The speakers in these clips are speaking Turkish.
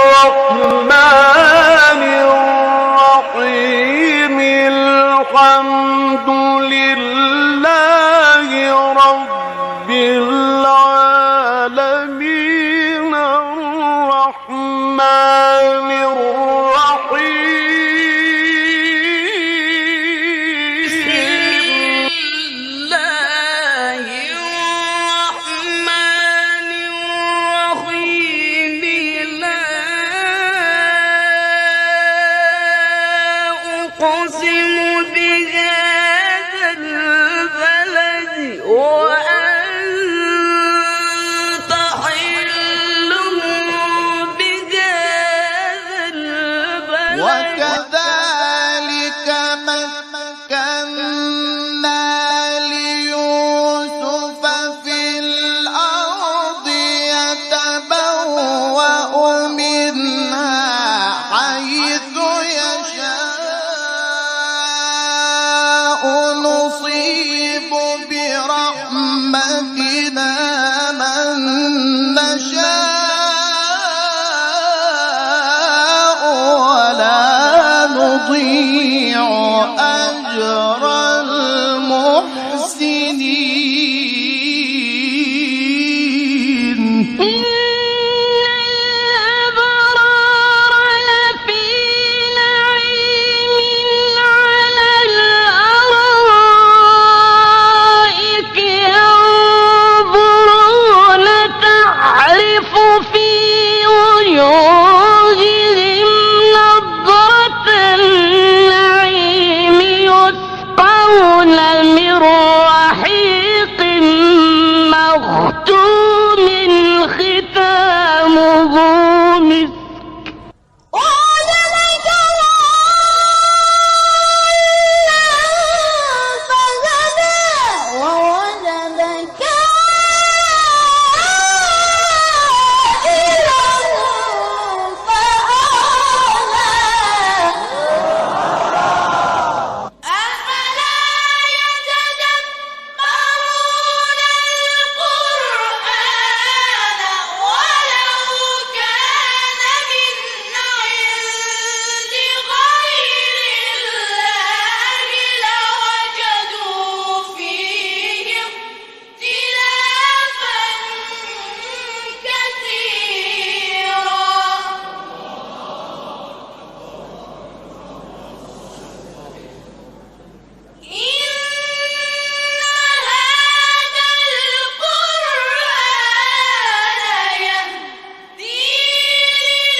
الرحمن الرحيم الحمد لله رب العالمين الرحمن الرحيم أقسم بهذا البلد وأنت حل بهذا البلد وكذلك مكنا ليوسف في الأرض يتبوأ منها حيث يشاء نصيب برحمتنا من نشاء ولا نضيع أجر المحسنين. إن الأبرار لفي نعيم على الأرائك ينظرون تعرف في وجوههم نضرة النعيم يسقون من رحيق مختوم ختامه مسك ووجدك ضالا فهدى ووجدك عائلا فأغنى أفلا يتدبرون القرآن ولو كان من عند غير الله لوجدوا فيه اختلافا كثيرا إن هذا القرآن يهدي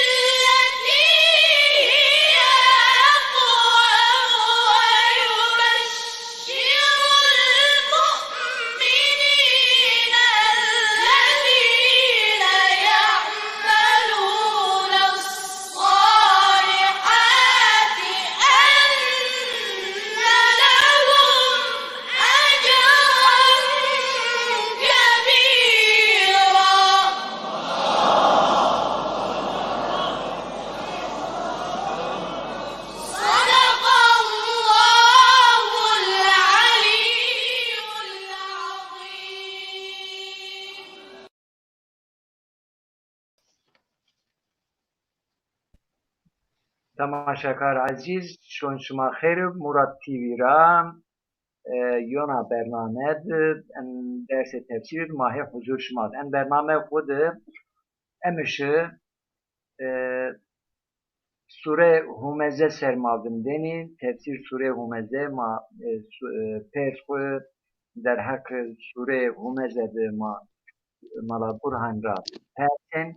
للتي هي أقوم ويبشر المؤمنين الذين يعملون الصالحات أن لهم أجرا كبيرا صدق الله العلي العظيم. تماشاکار عزیز چون شما خیر مراد تیوی را یونا برنامه درس تفسیر ماه حضور شما ان برنامه خود امشه سوره همزه سرماویم دنی تفسیر سوره همزه ما پرس در حق سوره همزه ما مالا برهان را پرسن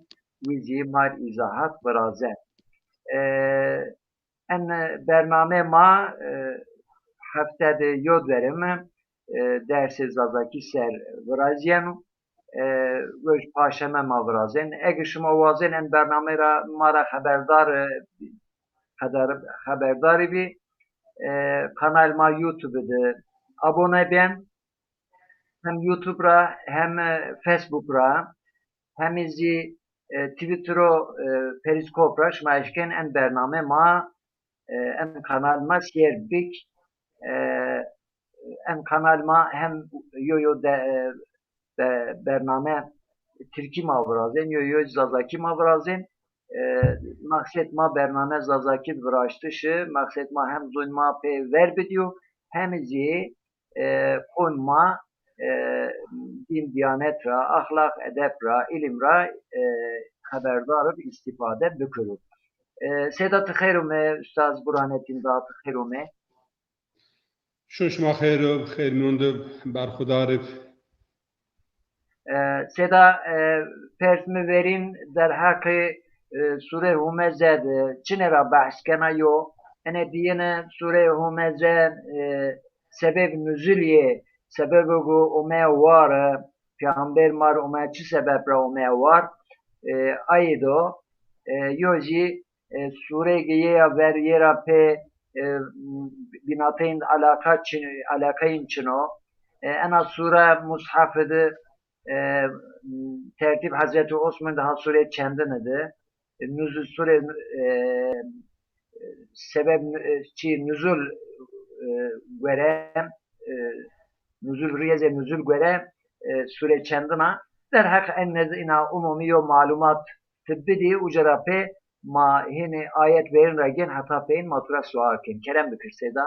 ویزی مار izahat برازه ان برنامه ما هفته یاد verem درس زازاکی سر ورازیم و پاشمه ما ورازن اگه شما وازن ان برنامه را ما را خبرداری بی kanal ما یوتیوب ده abone ben hem YouTube را hem Facebook را hem izi Twitter و Periskop را شما اشکن ان برنامه ما ان kanal ما شیر بیک ان kanal ما hem yo de برنامه ترکی ما برازن yo zazaki ma برازن مقصد ما برنامه زازاکید براشتشه مقصد ما هم زون ما پی ور بدیو هم زی خون ما din diyanet ra, ahlak, edep ra, ilim ra haberdar olup istifade bükülür. Sedat Xeyrume, Üstaz Burhanettin Dağıtı Xeyrume. شما خیر و خیر موندب برخودارب Seda persmi verin der hakkı Sure Humezed Çinera bahskena yo ene diyene Sure Humezed sebeb nüzulye sebebe gu ome var Peygamber mar ome çi sebep ra ome var aydo yoji Sure giye ver yera pe binateyn alakayın çino ena sure mushafede tertip Hazreti Osman daha sure çendinedi nüzul sure sebep çi nüzul göre nüzul riyeze nüzul göre sure çendina der hak ennez ina umumi yo malumat tibbidi ucara pe ma hini ayet verin ragen hata peyin matura suakin kerem bükür seda.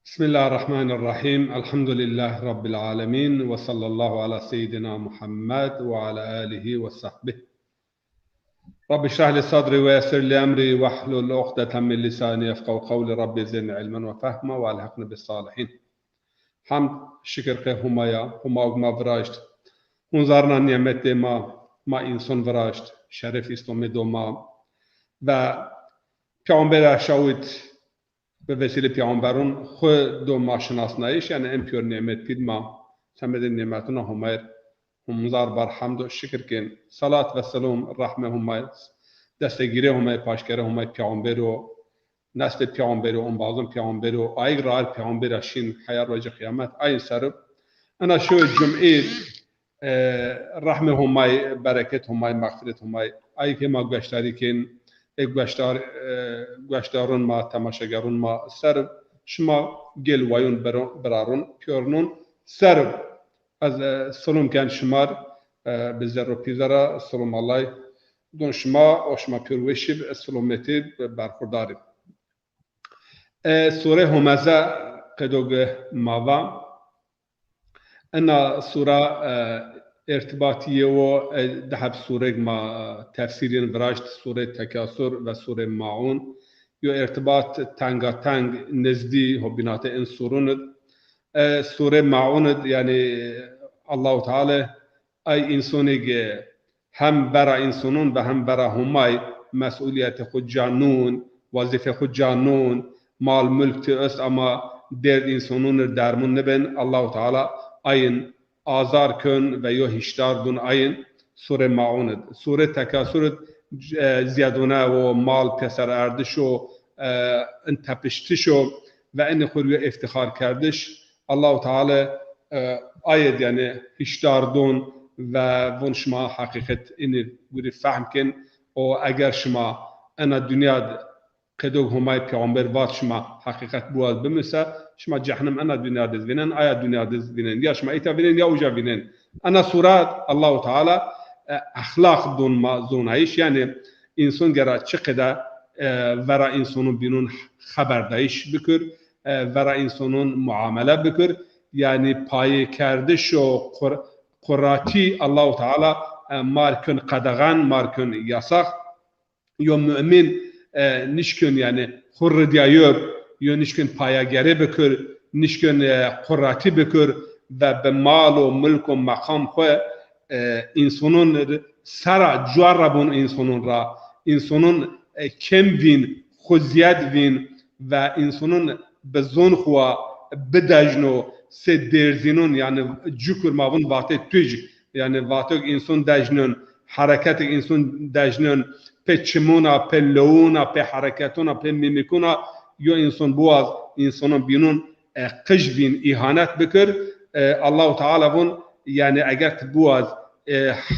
Bismillahirrahmanirrahim. Elhamdülillah Rabbil alemin. Ve sallallahu ala seyyidina Muhammed ve ala alihi ve sahbihi. Rabbi şrah li sadri ve yessir li emri ve ahlul uqdeten min lisani yefkav kavli. Rabbi zidni ilmen ve fehma ve alhaqni bis salihin. Hamd şükür ke humaya, huma vrajt. Hunzarna nimette ma insan vrajt. Şeref İslam'ı doma ve Peygamber şahit ve vesile Peygamberun xu doma şinasnayiş yani en pür nimet pidma semedin nimetuna humayr humzar bar hamd ve şükür kin salat ve selam rahme humayr destegire humayr paşkere humayr Peygamberu nesli Peygamberu on bazım Peygamberu ay rar Peygamber şin hayar ve kıyamet ay sarıp ana şu cum'i rahme humay bereket humay mağfiret humay ay ki ma gösterikin gösterun ma temaşagerun ma ser şuma gel vayun berarun pörnun ser az solum kan şumar bizero pizara solum Allah don şuma o şuma pörveşib solumeti berkurdari sure humaza qedog mava أنا سورة ارتباطية ودهب سورة ما تفسيرين براشت سورة تكاثر وسورة معون يو ارتباط تانغا تانغ نزدي هو بنات إن سورة معون يعني الله تعالى أي إنساني هم برا إنسانون وهم برا هماي مسؤولية خود جانون وظيفة خود جانون مال ملك تأس أما در إنسانون درمون نبن الله تعالى ayın azar kön ve yo hişdar dun ayın sure mauned sure tekasur ziyaduna o mal pesar erdiş o entepiştiş o ve en xuriye iftihar kardiş Allah Teala ayet yani hişdar dun ve von şma hakikat ini guri fahmkin o eğer şma ana dünyada قدوغ همای پیامبر وات شما حقیقت بود بمسه شما جهنم انا دنیا دز بینن آیا دنیا دز بینن یا شما ایتا بینن یا اوجا بینن انا سورات الله تعالی اخلاق دون ما زونایش یعنی انسان گرا چقدر ورا انسانون بینون خبردایش بکر ورا انسانون معامله بکر یعنی پای کردش و قراتی الله تعالی مارکن قدغان مارکن یاساق یا مؤمن نشکن یعنی خور دیایب یا نشکن پایگری بکر نشکن قراتی بکر و به مال و ملک و مقام خو انسانون سرا جواربون انسانون را انسانون کم وین خوزیاد وین و انسانون به زون خوا بدجنو سه درزینون یعنی جوکر ماون واته توج یعنی واته انسان دجنون حرکت انسان دجنون pe çimuna, pe leuna, pe hareketuna, pe mimikuna yo insan boğaz, insanın binun kıjbin ihanet bikir Allah-u Teala bun yani eğer boğaz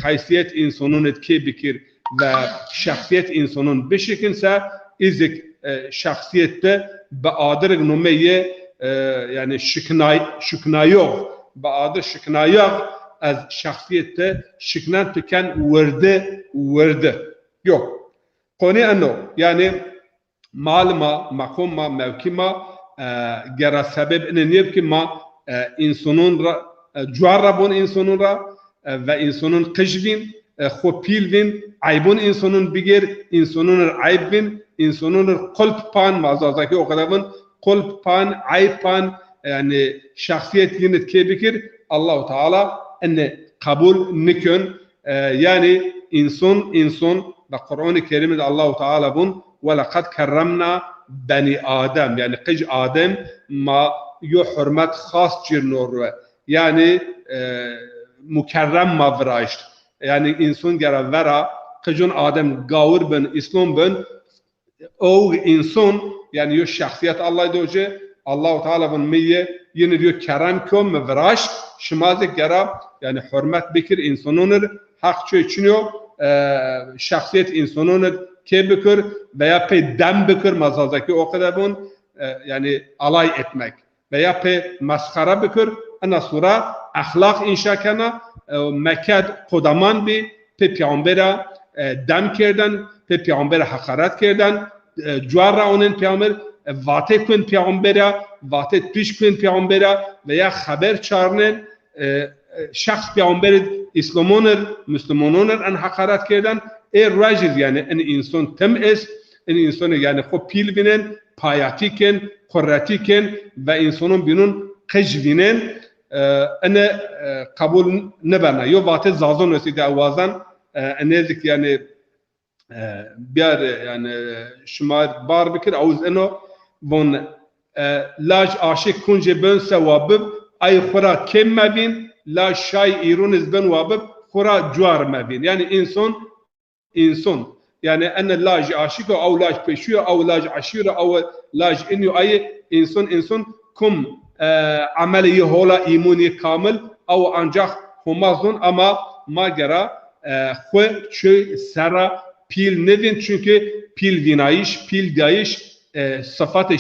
haysiyet insanın etki bikir ve şahsiyet insanın beşikinse izik şahsiyette be adır numeye yani şıknayo be adır şıknayo az şahsiyette şıknan tüken verdi yok. Konu enno yani malma, makoma, mevkima gera sebep ne niye ki ma insanın cuarabon insanın ra ve insanın kışvin khopilvin aybun insanın bigir insanın aybin insanın kalp pan mazazaki o kadarın kalp pan ayb pan yani şahsiyet yine kebikir Allah Teala enne kabul nikön yani insan ve Kur'an-ı Kerim'de Allah Teala bun ve lekad kerremna bani Adem yani kıj Adem ma yo hürmet khas cirnor yani mukerrem ma vrayşt yani insan gera vera kıjun Adem gavur ben İslam ben o insan yani yo şahsiyet Allah doje Allah Teala bun miye yine diyor kerem kom me vraş şimazek gera yani hürmet bekir insanın hak çöçünüyor şahsiyet insanın kebikir veya pe dem bikir mazazaki o kadar bun yani alay etmek veya pe maskara bikir ana sura ahlak inşa kana mekad kodaman bi pe peygambera dem kerden pe peygambera hakaret kerden cuara onun peygamber vate kun peygambera vate piş kun peygambera veya haber çarnen şahs peygamber İslam'ınır Müslümanınır en hakaret kerden rajil yani en insan tem es en insanı yani o pilvinen payatiken kurratiken ve insanın bunun kıjvinen ene kabul ne bana yo vate zazon öside avazan enezik yani bir yani şumar bar bikir avuz eno von laj aşık kunje ben sevabib ay khura kem mabin la şay iruniz ben vabib khura cuar mabin yani insan yani ene laj aşık o laj peşiyor o laj aşire o laj inyo ay insan kum ameli hola imuni kamil o ancak humazun ama magara xwe çö sera pil nevin çünkü pil vinayiş pil dayiş sıfatı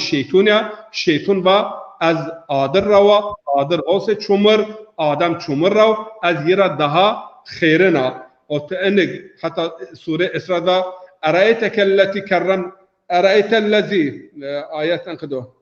şeytun va az adır rava adır olsa çumur adam çumur rav az yera daha khairina o tenek hatta sure Esra'da arayeteke kerrem arayetellezi ayetten kıdo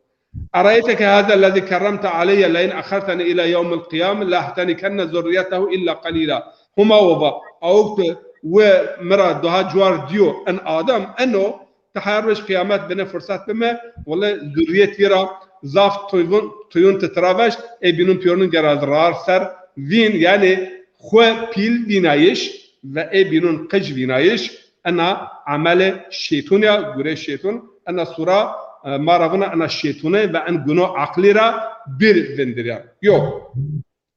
arayeteke hâzellezi kerremte aleyye leyn akhartani ila yevmil kıyam la ahtanikanne zurriyetehu illa qalila huma wava avuktu ve mera daha cuar diyor en adam eno taharruş kıyamet bana fırsat bime valla zürriyet yera zaf tuyun titraveş binun piyorun gerazrar ser vin yani xwe pil vinayiş ve binun kıj vinayiş ana amele şeytunya göre şeytun ana sura maravına ana şeytune ve en günah aklira bir vendiriyor yok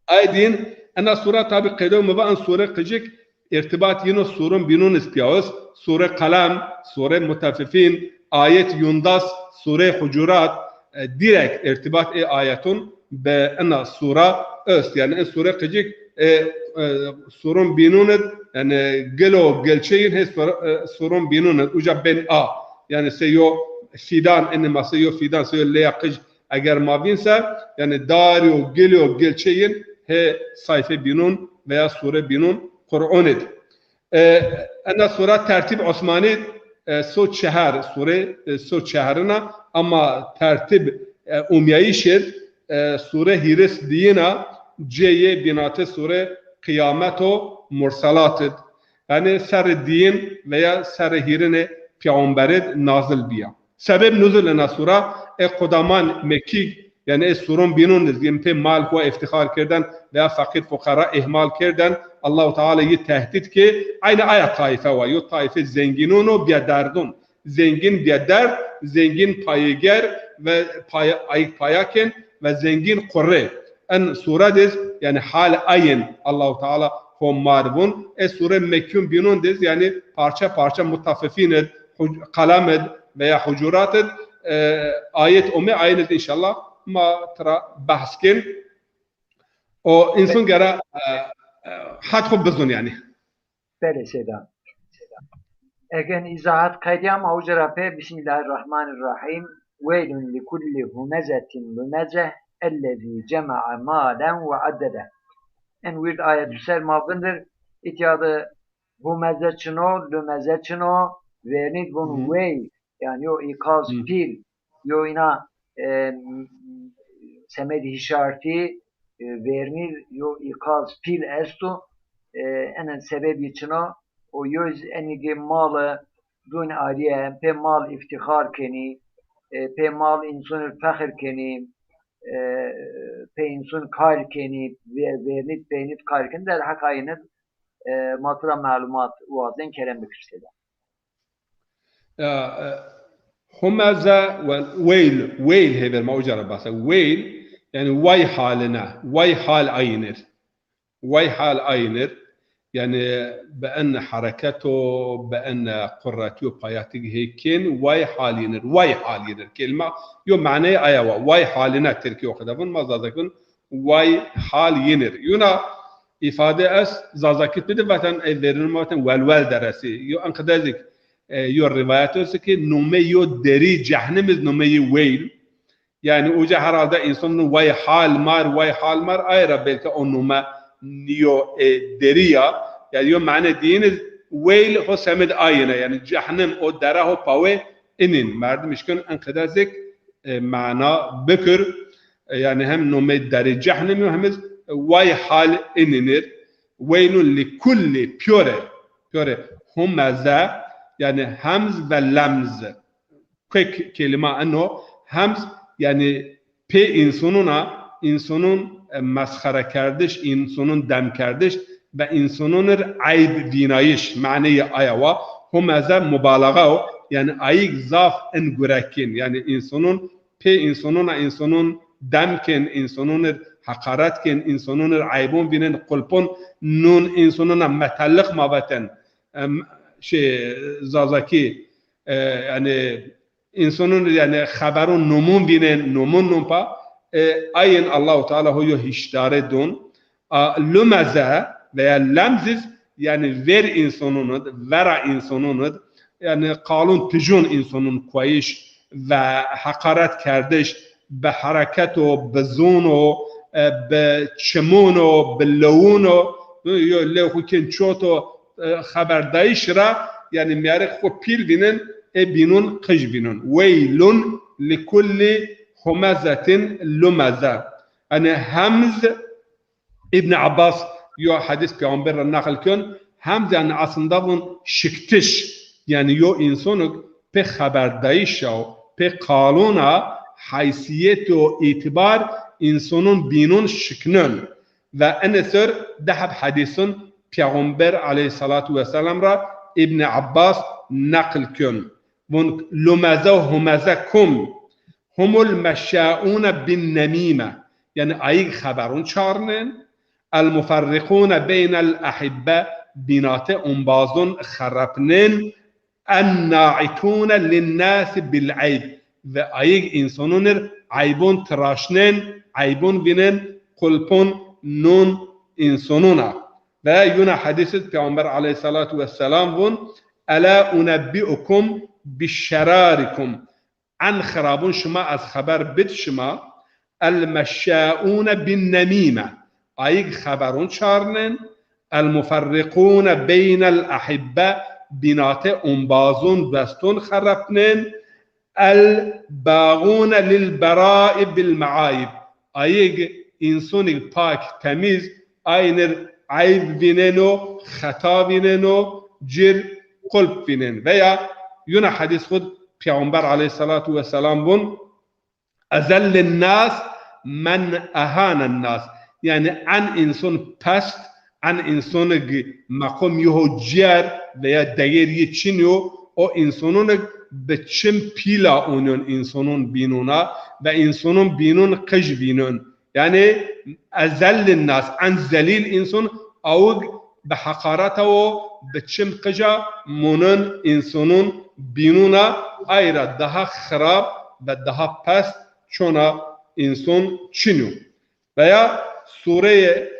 aydin ana sura tabi kaydo mu an sura kıjik irtibat yine surun binun ispiyaz sure kalam sure mutaffifin ayet yundas sure hucurat direkt irtibat ayetun be ana sura öst yani sure kıjik surun binun yani gelo gelçeyin he surun binun uca ben a yani seyo fidan enma seyo fidan seyo leya kıj eğer mavinse yani dario geliyor gelçeyin he sayfa binun veya sure binun Kur'an'dır. Ana sure tertip Osmani so şehir sure so şehrina ama tertip umyayişir sure Hiris diyena C'ye binatı sure Kıyameto Mursalat'dır. Yani ser din veya ser hirine peygamberid nazil biya. Sebep nuzulena sure kudaman Mekki yani surun binun dizgin pe mal ko iftihar kerden veya fakir fukara ihmal kerden Allah Teala'yı tehdit ki aynı ayet taife var. Yo taife zenginunu biadardun. Zengin biadar, zengin payiger ve payaken ve zengin kurre. En suradiz yani hal ayın Allah Teala hom marvun. Sure Mekkun binun diz yani parça parça mutaffifin kalamed veya hucurat ayet umi ayet inşallah ma tra bahskin o insan gara hat خوب بزن yani. Böyle şeyden. Egen izahat kaydiyam avcarape Bismillahirrahmanirrahim. Veylün li kulli humezetin lumezeh ellezî cema'a mâlen ve addede. En weird ayet-ü selmavındır. İtiyadı همزه چنو لمزه چنو ورنید بون وی yani o ikaz pil yo ina semed işareti vernir yo ikaz pil estu enen sebebi çino o yoz enige malı dun ariye pe mal iftihar keni pe mal insun fahir keni pe insun kar keni vernit peynit kar keni der hakayını matura malumat vazen kerem bikirse همزة وويل ويل هبر ما أجرب بس ويل يعني واي حالنا واي حال أينر واي حال أينر يعني بأن حركته بأن قرته بياتك هيكين واي حال ينر واي حال ينر كلمة يوم معناه أيوة واي حالنا تركي وخدافون ما زازكون واي حال ينر يونا إفادة أس زازكت بده وطن أذرن وطن والوال درسي يو أنقذك يو الروايات ki نومي يو دري جهنم نومي ويل يعني اوجا herhalde insanın vay hal mar ayra belki o numa niyo deriya yani yo mane diniz ويل هو سمد ayna yani cehennem o dera ho pave inin merdim işkün enkedazik mana bekir yani hem nome deri cehennem hem vay hal ininir veylun li kulli pure humaza yani hamz ve lemz tek kelime anno hamz yani pe insanın meskhara kardeş insanın dem kardeş ve insanın ayıp dinayış mani ayava humaza mübalağa yani ayık zaf en gürekin yani insanın pe insanın demken insanın hakaretken insanın ayıbın binen kulpun nun insanın metallik mabaten şey zazaki yani insanın yani haberun numun binen numun numpa ayın Allahu Teala hoyo hişdare don lumaza veya lemziz yani ver insanın vera insanın yani kalun tijun insanın koyiş ve hakaret kardeş به حرکت و به زون و به چمون و به لون و له کن چوتو خبردایش را yani میاره خو پیل بینن بینون قش بینون ویلون لكل همزة لمزة yani Hamz İbn Abbas yo hadis peygamber nakil kön Hamz yani aslında bun şıktiş yani yo insanı pe haberdayış ya pe kanuna haysiyet o itibar insanın binun şıknın ve enesör dehab hadisin peygamber aleyhissalatu vesselam ra İbn Abbas nakil kön bun lumaza humaza kum humul meşşaun bin nemime yani ayık haberun çağırın el mufarrikun beynel ahibbe binate umbazun kharapnin en na'itun linnas bil ayb ve ayık insanın aybun tıraşnen aybun binen kulpun nun insanına ve yine hadisi peygamber aleyhissalatu vesselam bun ala unabbiukum bişşerarikum an kharabun şuma az haber bit şuma el meşşaun bin nemime ayık haberun çağırın el mufarrikun beynel ahibbe binate umbazun bestun kharapnen el bağun lil bera'i bil maayib ayık insanı pak temiz aynı ayıp bineno hata bineno cir kulp binen veya yine hadis khud peygamber aleyhissalatu vesselam bun azellin nas men ahanen nas yani an insan past an insanı makom yuho ciğer veya değeri çiniyor o insanın بچم پیلا اونون انسانون بینونا و انسانون بینون قش بینون یعنی ازل الناس عن ذلیل انسان او به حقارته و بچم قجا مونن انسانون بینونا ایرا daha خراب و daha past çona insan çinu veya sure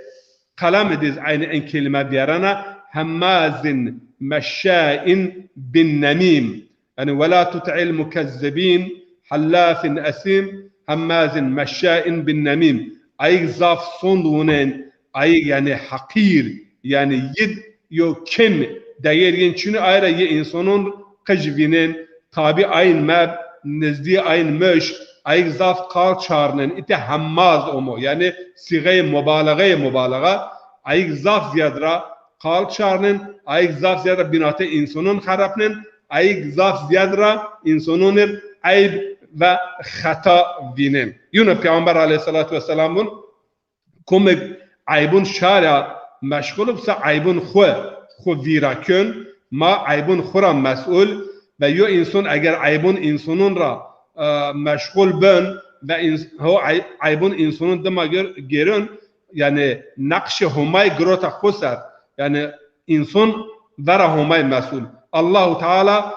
kalem ediz aynı en kelime biyarana hemmazin meşşain bin nemim يعني ولا تطع المكذبين حلاف أثيم هماز مشاء بالنميم أي زاف صندونين أي يعني حقير يعني يد يو كم değerin çünkü ayrı ye insanın kıcvinin tabi ayın meb nezdi ayın möş ayık zaf kal çağrının ite hammaz omo yani sigay mübalağa ayık zaf ziyadra kal çağrının ayık zaf ziyadra binate insanın harapının ayık zaf ziyadra insanın ayıp ve hata binin. Yine Peygamber aleyhissalatu vesselam'ın komik aybun şara meşgul olsa aybun xu virakön ma aybun xura mesul ve yo insan eğer aybun insanın ra meşgul ben ve o aybun insanın dema gerün yani nakş humay grota xusar yani insan vera humay mesul Allahu Teala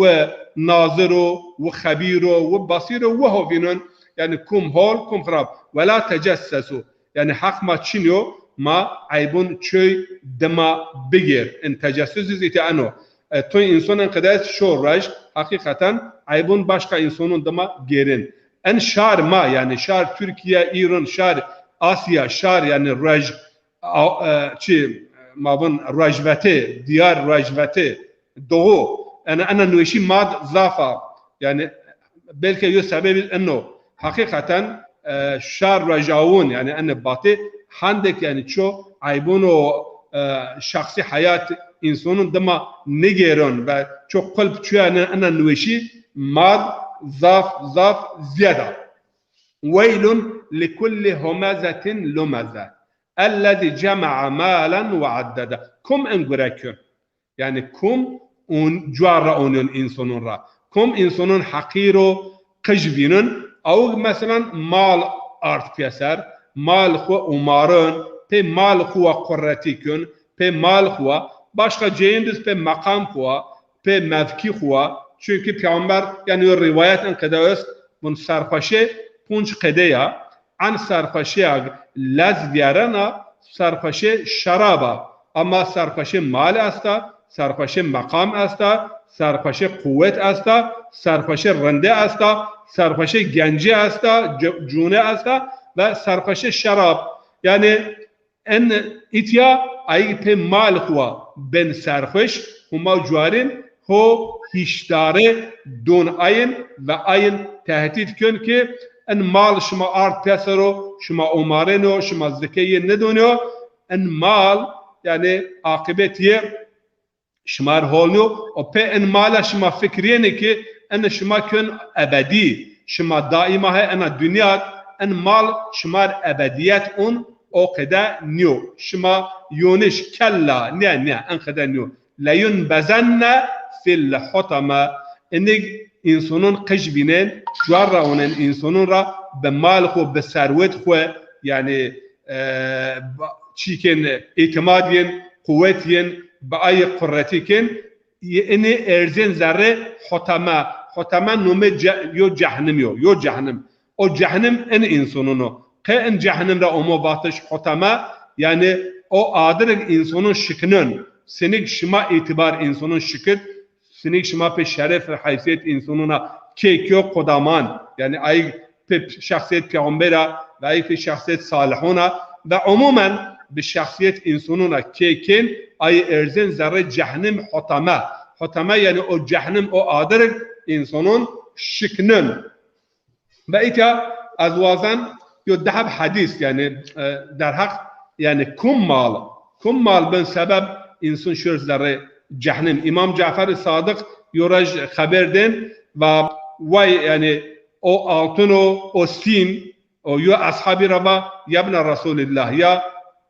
ve naziro ve habiro ve basiro ve hovinun yani kum hol kum kharab ve la tecessesu yani hak ma çiniyo ma aybun çöy dema bigir en tecessüs ite ano to insanın kadar şoraj hakikaten aybun başka insanın dema gerin en şar ma yani şar Türkiye İran şar Asya şar yani raj çi mabun rajvete diyar rajvete doğu ana nuşi mad zafa yani belki yo sebebi enno hakikaten şar rajavun yani en batı handek yani ço aybun o şahsi hayat insanın dema negeron ve çok kalp çuyanı ana nuşi mad zaf ziyada veylun likulli humazatin lumaza ellezî cema'a mâlen ve addada kum en gürekün yani kum un cuarra onun insanın ra kum insanın hakiro kıjbinin او مثلا مال ارت پیسر مال خو umarın pe mal خو قرتی pe mal خو başka ceyindiz pe makam خو pe mevki خو çünkü peygamber yani rivayetten kadar bun sarfaşe punç kedeya an sarfaşe laz diyarana sarfaşe şaraba ama sarfaşe mal asta sarfaşe makam asta sarfaşe kuvvet asta sarfaşe rende asta sarfaşe genci asta cune asta ve sarfaşe şarap yani en itya ay pe mal huwa ben sarfaş huma cuarin ho hişdare don ayın ve ayın tehdit kön ki en mal şuma art pesero şuma umareno şuma zekiye ne dönüyor en mal yani akıbetiye şmar holnu o pe en mala şuma fikriyene ki en şuma kön ebedi şuma daima he en dünya en mal şmar ebediyet un o kadar niyo şuma yoniş kella ne en kadar niyo la yunbazanna fil hutama enig insanın kıjbinen juarra onun insanın ra be mal xo be servet xo yani çiken itimadiyen kuvvetiyen be ay qurretiken eni erzen zerre hutama nume yo cehennem o cehennem en insanını en cehennem ra omo batış hutama yani o adır insanın şıkının senik şima itibar insanın şıkıt senik şima pe şeref ve haysiyet insanına kekyo kodaman yani ay pe şahsiyet peygambera ve ay pe şahsiyet salihuna ve umumen bir şahsiyet insanına keken ay erzen zerre cehennem hutama yani o cehennem o adır insanın şıkının ve ita azvazan yudhab hadis yani der hak yani kum mal ben sebep insan şözleri cehennem İmam Cafer-i Sadık yoraj haberden ve vay yani o altın o sin o yo ashabi rava yabna Resulullah ya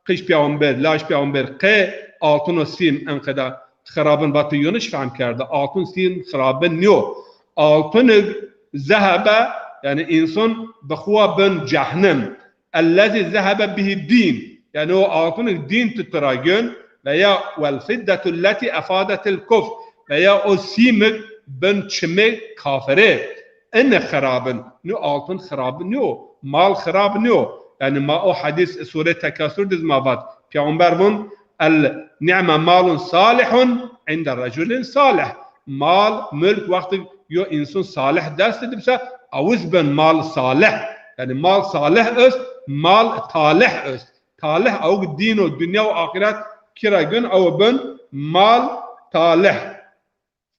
kış peygamber laş peygamber ke altın o sin en kadar xarabın batı yönüş faham kerdi altın sin xarabın yo altın zehebe yani insan bexwa ben cehennem ellezî zehebe bihi din yani o altın din tutaragön veya vel fiddetu lati afadetil kufr veya o simek ben çime kafire en xarabın ne altın xarabın ne mal xarabın ne yani ma o hadis sure tekasür dizmavat peygamber bun el ni'me malun salihun inda raculin salih mal mülk vakti yo insan salih dest edipse avuz ben mal salih yani mal salih öz mal talih öz talih o din o dünya o ahiret kira gün o ben مال طالح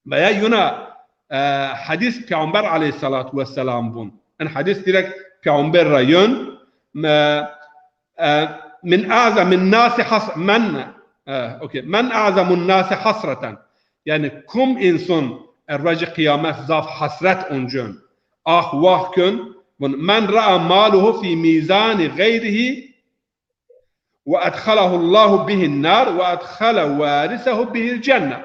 veya yuna hadis Peygamber aleyhissalatu vesselam bun. En hadis direkt Peygamber rayın min a'zamin nasi men a'zamun nasi hasreten. Yani kum insan ervaci kıyamet zaf hasret oncun. Ah vah kun men ra'a maluhu fi mizani gayrihi ve adkhalahullahu bihin nar ve adkhala varisahu bihil cennet.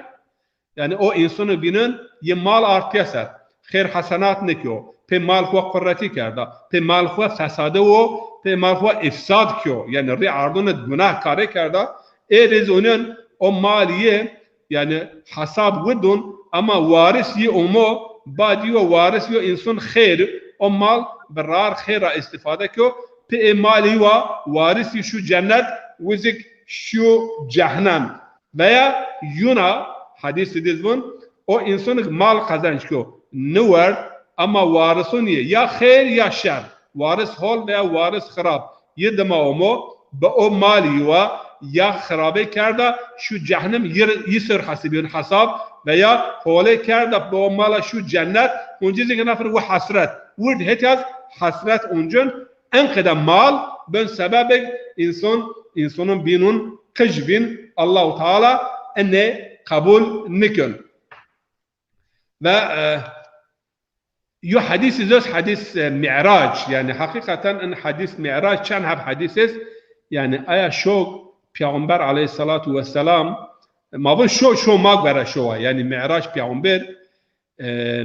Yani o insanı binin ye mal artıya ser. Khair hasanat nekyo. Pe mal xwa qurrati kerda. Pe mal xwa fesade o pe mal xwa ifsad kyo. Yani ri ardun günah kare kerda. Eriz onun o maliye yani hasab wedun ama varis ye omo badi o varis yo insan khair o mal berar khaira istifade kyo. Pe mali wa varisi şu cennet wizik şu cehennem veya yuna hadisi dizbun o insanın mal kazanç ki ne var ama varisun ya khair ya şer varis hol veya varis kharab yedma omo be o mali ve ya kharabe kerda şu cehennem yisir hasibin hasab veya hole kerda be o mala şu cennet uncizik nafır ve hasret word hetaz hasret uncun en kadar mal ben sebebek insanın binun kıcbin Allah-u Teala enne kabul nikun. Ve yu hadisi zöz hadis mi'raç yani hakikaten en hadis mi'raç çen hep hadisiz yani aya şok Peygamber aleyhissalatu vesselam mabun şo magbera şo yani mi'raç Peygamber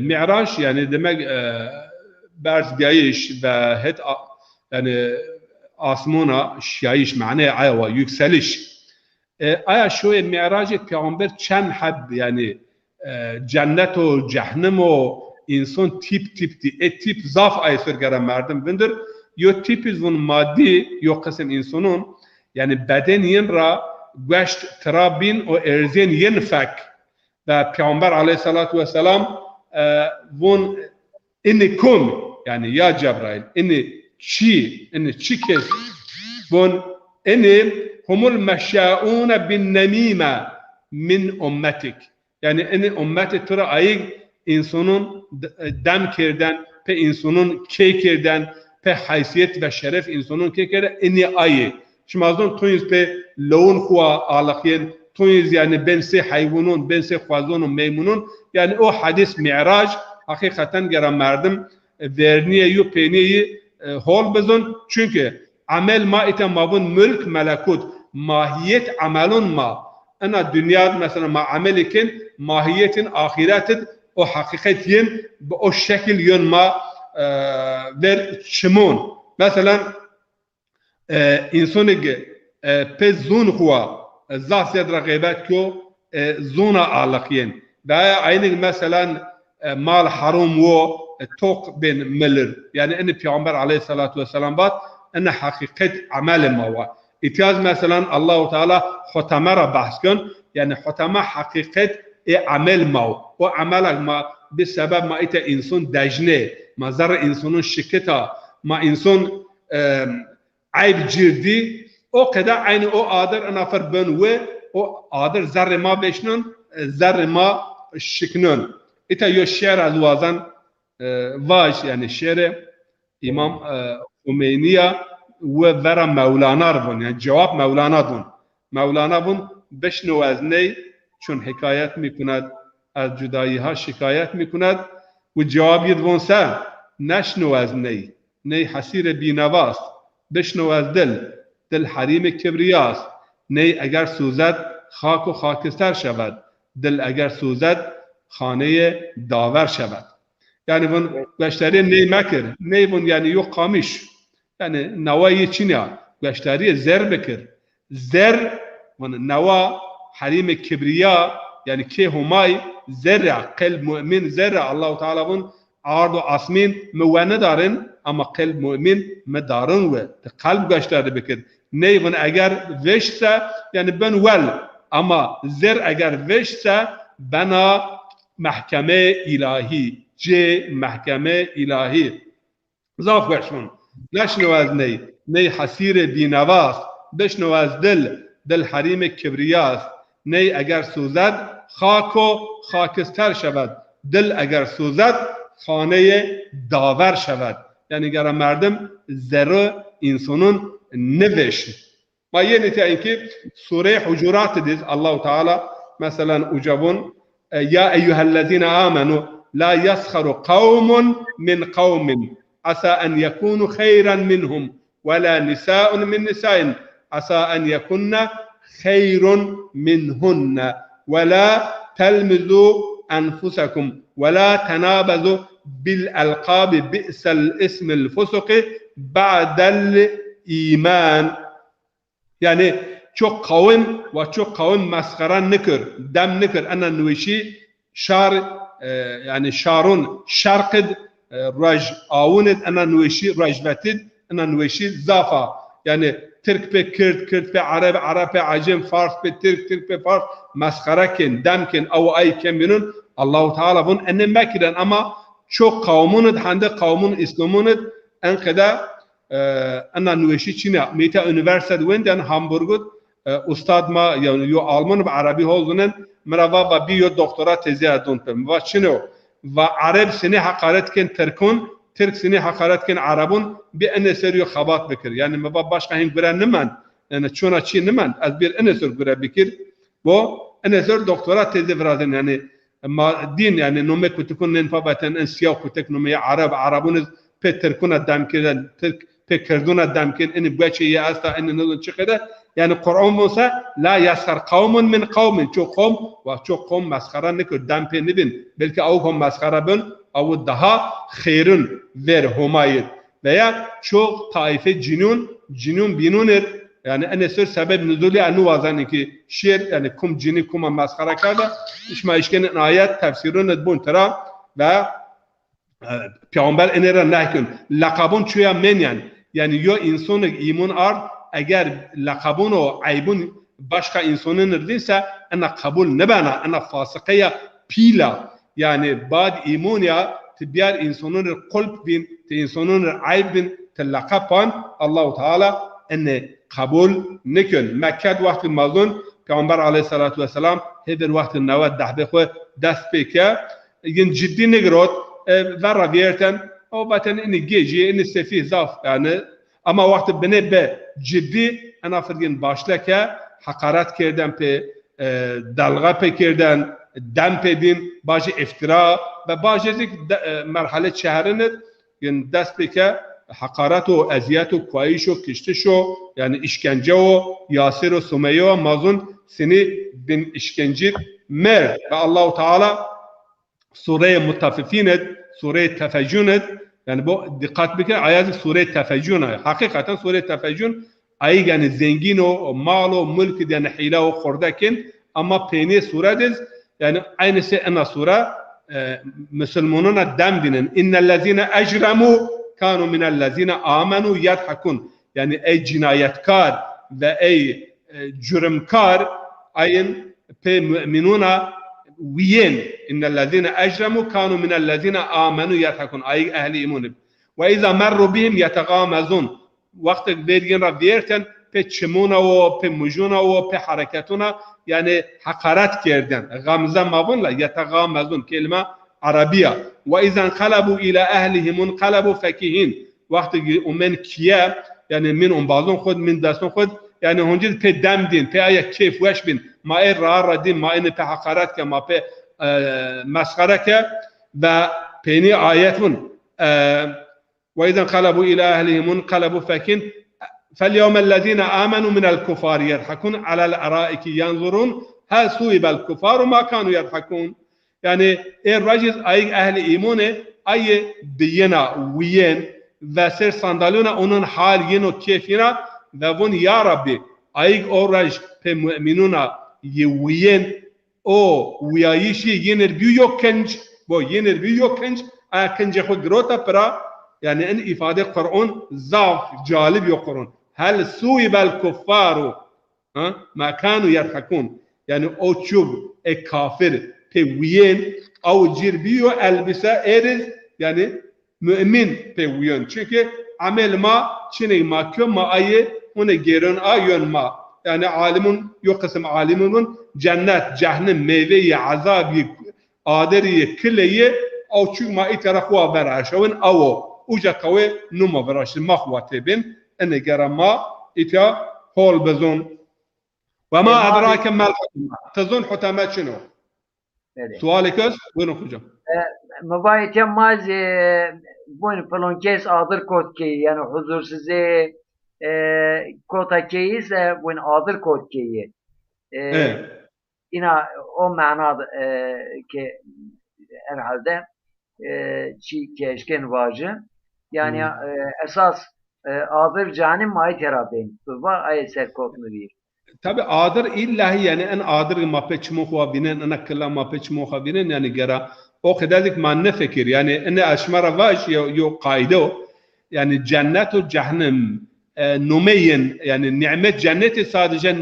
mi'raç yani demek berz biyiş ve het yani asmona şayiş mane aya yükseliş aya şoy mi'racı Peygamber çen had yani cennet o cehennem o insan tip zaf aysır gelen merdim bindir yo tipiz bunun maddi yo kısım insanın yani bedeniyen ra güçt trabin o erzen yenfek ve Peygamber aleyhissalatu vesselam bun inni kum yani ya Cebrail inni çi kes bun inni humul meşşaun bin nemime min ummetik yani inni ümmeti tıra ayık insanın dem kirden pe insanın kekirden pe haysiyet ve şeref insanın kekirden inni ayı şimazdan tuyuz pe loğun huwa alakyen tuyuz yani bense hayvanun bense khwazonun meymunun yani o hadis mi'raç hakikaten gelen merdim verniye yu peniyi hol bezon çünkü amel ma ite mabun mülk melekut mahiyet amelun ma ana dünya mesela ma amelikin mahiyetin ahiretin o hakikatin o şekil yön ma ver çimun mesela insanı pe zun huwa zahsed raqibet ko zuna alakiyen ve aynı mesela mal haram wo tok ben milir yani en Peygamber aleyhissalatu vesselam bat en hakikat amel ma wa itiyaz mesela Allah-u Teala hutamara bahs kun yani hutama hakikat amel ma o amel ma bir sebep ma ite insan dajne ma zar insanın şiketa ma insan ayb cirdi o kadar aynı o adır anafer ben ve o adır zar ma beşnun zar ma şiknun ite yo şer azwazan vaş yani şere İmam Hümeyniya ve vera Mevlana bun yani cevap Mevlana bun beş nuvazne çun hikayet mikund az cudayı ha şikayet mikund ve cevap yedvonsa neş nuvazne ne hasire binavas beş nuvaz dil harim kibriyas ne eğer suzet خاک و خاکستر شود دل اگر سوزد خانه داور شود yani bun gösteri ney mekir ney bun yani yok kamış yani navayı çinya gösteri zer bekir zer bun nava harim kibriya yani ki humay zerra kalb mümin zerra Allah Teala bun ardu asmin müvene darın ama kalb mümin medarın ve kalp gösteri bekir ney bun eğer veşse yani ben vel ama zer eğer veşse bana mahkeme ilahi محکمه الهی ضاف گشتون نشنو از نی حسیر بینواس بشنو از دل حریم کبریاس نی اگر سوزد خاک و خاکستر شود، دل اگر سوزد خانه داور شود. یعنی گر مردم ذره انسانون نوشت. ما یه نتی اینکه سوره حجرات دیز الله تعالی مثلا اجابون یا ایها الذين آمنوا لا يسخر قوم من قوم عسى ان يكونوا خيرا منهم ولا نساء من نساء عسى ان يكن خير منهن ولا تلمزوا انفسكم ولا تنابزوا بالالقاب بئس الاسم الفسق بعد الايمان. Yani çok kavim ve çok kavim maskara nikir, dem nikir. Ana nuvişi şar yani şarun şarkid raj avunid ana nuvişi rajvetid ana nuvişi zafa. Yani Türk pe Kürt, Kürt pe Arap, Arap pe Acem, Fars pe Türk, Türk pe Fars maskara ken, dem ken, av ay keminun Allah-u Teala bun enne mekiren ama çok kavmunid hande kavmun İslamunid en kadar انا نوشی چینه میتا یونیورسیته وندن هامبورگ استاد ما yani yo Alman ve Arabi olduğundan merhaba ve bir doktora tezi adontum ve çino ve Arap seni hakaretken Türkün Türk seni hakaretken Arabun bir eneseri xabat bikir yani merhaba başka hem görenmen yani çona çinmen az bir eneser göre bikir bu eneser doktora tezi vradın yani ma din yani nomek kutukun nenfabaten en siyah kutek nomeye Arabunuz Türk'ün damkiren Türk Pekerduna damkin in bçeyi asta in nuzun çıkıda yani Kur'an olsa la yasar kavmun min kavmin çok kavm ve çok kavm maskara nikir dampe nibin belki o kavm maskara bin o daha hayrun ver humayet veya çok taife cinun binunir yani enesir sebep nüzuli anu vazan ki şiir yani kum cini kuma maskara kada işma işkenin ayet tefsirun bun tera ve Peygamber enere nahkun lakabun çuya menyan yani yo insanlık iman ar eğer lakabun o aybun başka insanın neredeyse ana kabul nebana ana fasıkaya pila yani bad iman ya tibiyar insanın kalp bin insanın ayb bin telakapan Allah-u Teala enne kabul nekün Mekke vakti mazun Peygamber aleyhissalatu vesselam heber vakti navad dahbe xo dest peke yin ciddi negrot verra vierten o baten ini gece ini sefih zaf yani ama vakti bene be ciddi ana firgin başlaka hakaret kerden pe dalga pe kerden dem pedin bazı iftira ve bazı merhale şehrini yani dest peke hakaret o eziyet o kuayış o kiştiş o yani işkence o Yasir o Sümeyye o mazun seni bin işkence mer ve Allah-u Teala Sure-i Mutaffifin Sure-i Tefeccün yani bu dikkat bir ayet Sure-i Tefeccün hakikaten Sure-i Tefeccün ay yani zengin o mal o mülk yani hile o kordakin ama peni surediz yani aynısı ana sure Müslümanına dem dinin innellezine ecremu kanu minellezine amenu yadhakun yani ey cinayetkar ve ey cürümkar ayın pe müminuna وين إن الذين أجرموا كانوا من الذين آمنوا يضحكون أي أهل إيمان وإذا مروا بهم يتغامزون وقت بيرجن رفيرتن بتشمونا وبمجونا وبحركاتنا يعني حقارات كردن غمزة ما بنلا يتغامزون كلمة عربية وإذا انقلبوا إلى أهلهم انقلبوا فكهين وقت ومن كيا يعني من بعضهم خد من دستهم خد yani honcil pe dem din pe aya keyf weş bin ma er ra din ma ene pe hakaret ke ma pe maskara ke ve peni ayetun ve izen qalabu ila ahlihim qalabu fakin فاليوم الذين آمنوا من الكفار يضحكون على الأرائك ينظرون هل ثوب الكفار ما كانوا يضحكون yani raciz ay ehli imane ay diyena wiyen ve ser sandaluna onun hal yeno keyfina ve bun ya Rabbi ayık oraj pe müminuna yewiyen o uyayişi yenir büyük kenç bu yenir büyük kenç akence xo grota para yani en ifade Kur'an zaf calib yok Kur'an hel suibel kuffaru ma kanu yadhakun yani o çub kafir pe wiyen au cirbiyo elbise eriz yani mümin pe wiyen çünkü amel ma çine ma kyo ma ayı onu gerin ayön ma yani alimun yok kısım alimun cennet cehennem meyveyi azabı aderi killeyi او چو ما اترخوا براشون او اوجا قوي نما براش مخواتي بين ان جرما اتا هول بزون وما ادراك ما الحكمه تظن حتمات شنو Evet. سؤالك وين hocam Mübayete maz bu palonkes adır kotkeyi yani huzursuzi kotakeyi ise bu adır kotkeyi. evet Yine o manada ki herhalde çi keşken vacı yani esas adır canim may terabin bu ay serkotnu bir. tabi adır illahi yani en adır mapeç muha binen ana kala mapeç muha binen yani gera o kadarlık manne fikir yani ene aşmara vaş yo kaide yani cennet ve cehennem numeyin yani nimet cenneti sadece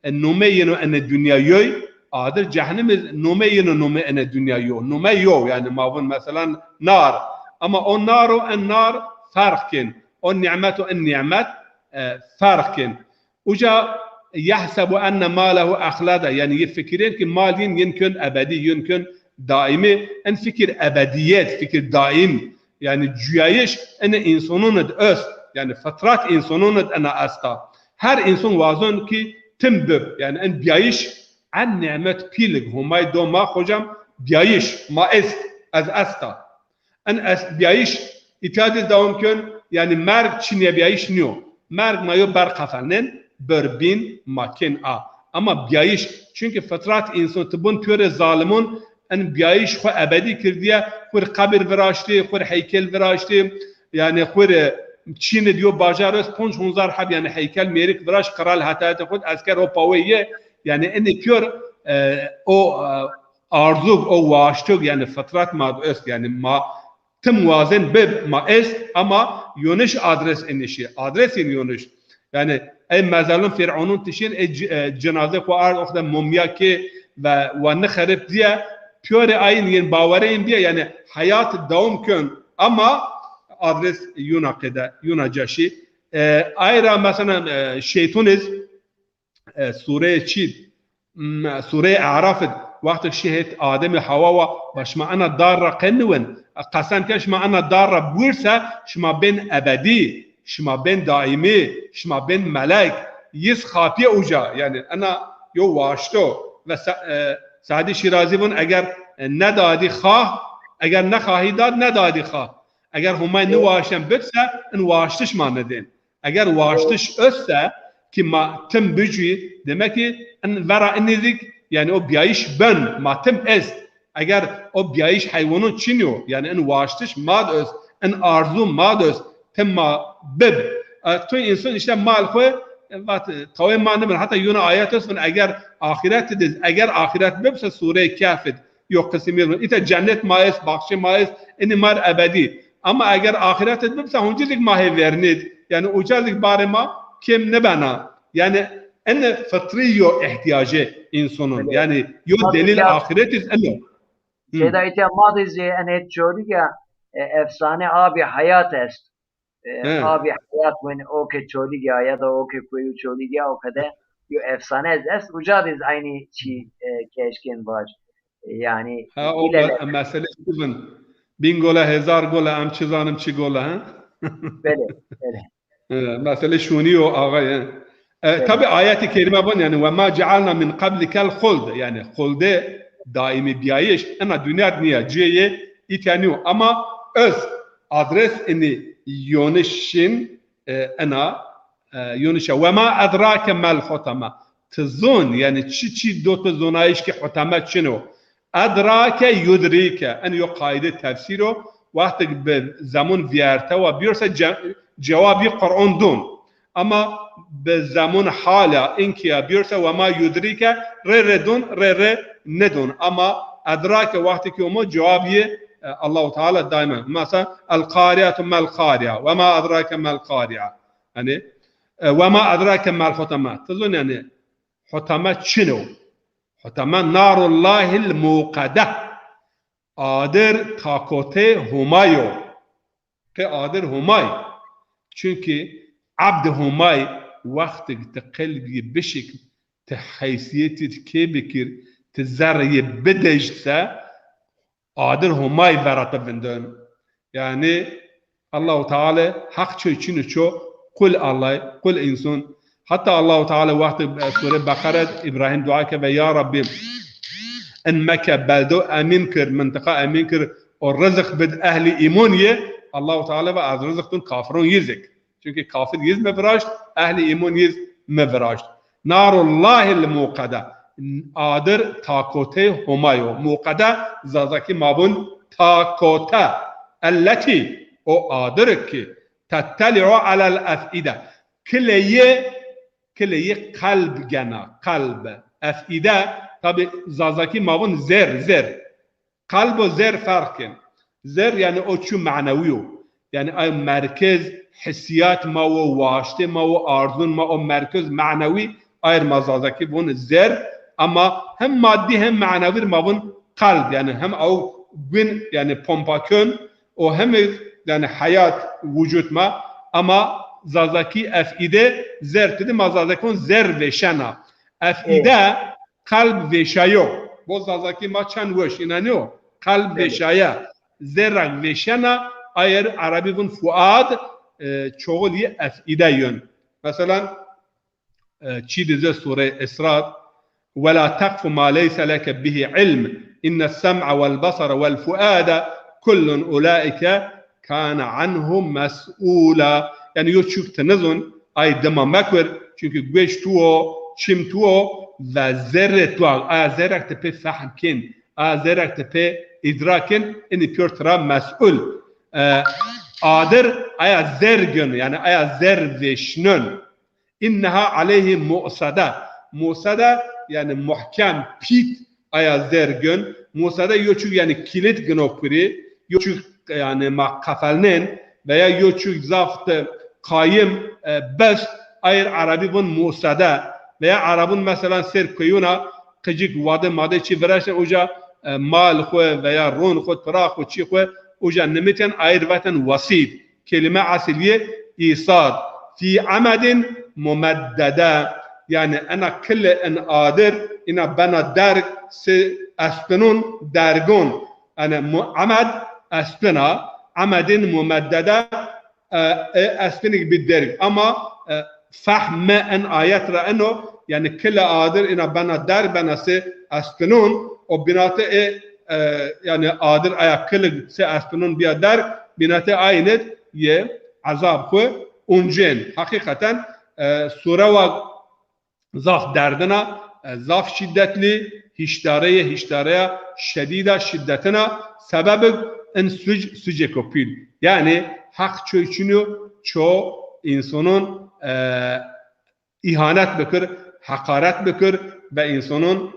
numeyin en dünya yoy adır cehennem numeyin nume en dünya yo nume yo yani mavun mesela nar ama o naru en nar farkın o nimetu en nimet farkın uca يحسب أن ماله أخلده يعني يفكرين كي مالين يمكن أبدي يمكن دائمي أن فكر أبديات فكر دائم يعني جيايش أن إنسانون أس يعني فترات إنسانون أنا أستا هر إنسان وازن كي تنبب يعني أن بيعيش عن نعمة بيلغ هما يدو ما خجم بيعيش ما است از أستا أن بيعيش إتادز داوم كن يعني مرگ چنيا بيعيش نيو مرگ ما يو برقفلنن بربین ماکن اما بیایش çünkü fıtrat insan tibun töre zalimun en بیایش خو ابدی کردیه خور قبر وراشتی خور هیکل وراشتی yani خور چین دیو باجار است 5000 حب yani heykel merik veraş kral hatta خود asker o paviye yani en kör o arzuk o vaştuk yani fıtrat ma است yani ma tım vazen be ma est ama yönüş adres enişi adres yönüş yani ای مزالون فرعونون تشین ای جنازه خو آرد اخدا مومیا که و نخرب دیه پیور آین ین باوره این بیه یعنی حیات دوام کن اما adres Yunak'da Yunacaşı ayra mesela şeytuniz sure çid sure Araf'd وقت شهد آدم حوا و شما أنا دار قنون قسم که شما أنا دار بورسه شما بین ابدی شما بین دائمی شما بین ملک یس خاپی اوجا یعنی انا یو واشتو و سعدی شیرازی بون اگر ندادی خواه اگر نخواهی داد ندادی خواه اگر همه نواشتن بتسه ان واشتش ما ندین اگر واشتش össe ki ma tim bücü demek ki en vera enizik yani o biayiş ben ma tim est eğer o biayiş hayvanın çiniyor yani en vاشتش mad öz en arzu mad öz تما بب تو انسان işte mal خو وقت قوي ما نمر حتى يونا آيات اسمن اگر آخرت دز اگر آخرت ببس سوره كهف yok kısmı ite cennet maes bakşı maes eni mar ebedi ama eğer ahiret bebse huncelik mahe vernid yani ucazlik barema kim ne bana yani en fıtriyo ihtiyacı insanın yani yo delil ahiretiz ene şeyda ite madizi en et çoliga efsane abi hayat est abi hayat when oke çoliga ya da oke koyu çoliga o kadar yo efsane est ucadiz aynı çi keşken var yani ha o mesele sizin bin gola hezar gola am çizanım çi gola ha böyle mesele şuniyo ağay tabi ayet-i kerime bu yani ve ma cealna min qablikel khuld yani khulde daimi biayiş ana dünya niye ciye itaniyo ama öz adres ini yönüşün ana yönüşe ve ma adrake mal hutama tızun yani çi dot zonayış ki hutama çino adrake yudrike en yo kaide tefsiro vakti be zaman viyarta ve birse cevabı Kur'an dun ama be zaman hala inki birse ve ma yudrike re dun re nedun ama adrake vakti ki o cevabı الله تعالى دائما مثلا القارعة ما القارعة وما أدراك ما القارعة يعني وما أدراك ما الحطمة تظن يعني حطمة شنو حطمة نار الله الموقدة قادر تاكوتي همايو كي قادر هماي çünkü abd humay وقتی ته قلبی بشک ته حیثیتی که بکر ته ذره بدجته آدر همای برات بندن yani Allah-u Teala hak çöçünü kul Allah kul insan hatta Allah-u Teala vakti sure Bakara İbrahim dua ke ve ya Rabbim enmeke beldu emin kır mıntıka emin kır o rızık bid ehli iman ye Allah-u Teala ve az rızıktun kafirun yizek çünkü kafir yiz mevraşt ehli iman yiz mevraşt narullahil muqada adır takote humayo muqada zazaki mabun takota elleti o adır ki tetteli'u alel ef'ide kıleye kalb gena kalb ef'ide tabi zazaki mabun zer kalb o zer farkın zer yani o çu manaviyo yani ay merkez hissiyat ma o vaşte ma o arzun ma o merkez manavi ayırma zazaki bun zer ama hem maddi hem manavi mabun kalb yani hem o gün yani pompakön o hem yani hayat vücut ma ama zazaki ef'ide zer dedi ma zazakon zer ve şena ef'ide kalb ve şayo bu zazaki ma çan veş inanıyor kalb ve şaya zerrak ve şena ayır Arabi bun fuad çoğul ye ef'ide yön mesela çi dize sure Esra ولا تقف ما ليس لك به علم إن السمع والبصر والفؤاد كل أولئك كان عنه مسؤولا yani yo çüktünüzün ay dema mekver çünkü güç tuo çim tuo ve zerre tuo a zerrak tepe fahmkin a zerrak tepe idrakin ini pörtra mesul adır aya zergün yani aya zerveşnün inneha aleyhi mu'sada yani muhkem pit aya zergün mu'sada yoçuk yani kilit gnokuri yoçuk yani makafalnen veya yoçuk zaftı kayım bes ayır Arabi bun mu'sada veya Arabın mesela ser koyuna kıcık vadı madde çi veraşen uca mal xwe veya ron xwe tra xwe çi xwe uca nemeten ayır vatan vasit kelime asliye isad fi amadin mumeddada yani ana kille en adir ina bana derg se aspenun dergun ana amad aspena amadin mumeddada aspenik biderg ama fahme en ayet ra'eno yani kille adir ina bana der bana se aspenun o binate yani adir ayak kille se aspenun biya derg binate aynet ye azab xwe unjen hakikaten sure wa zaf derdina zaf şiddetli hiştareye şedida şiddetine sebebi en süce kopil yani hak çöçünü çoğu insanın ihanet bekir hakaret bekir ve insanın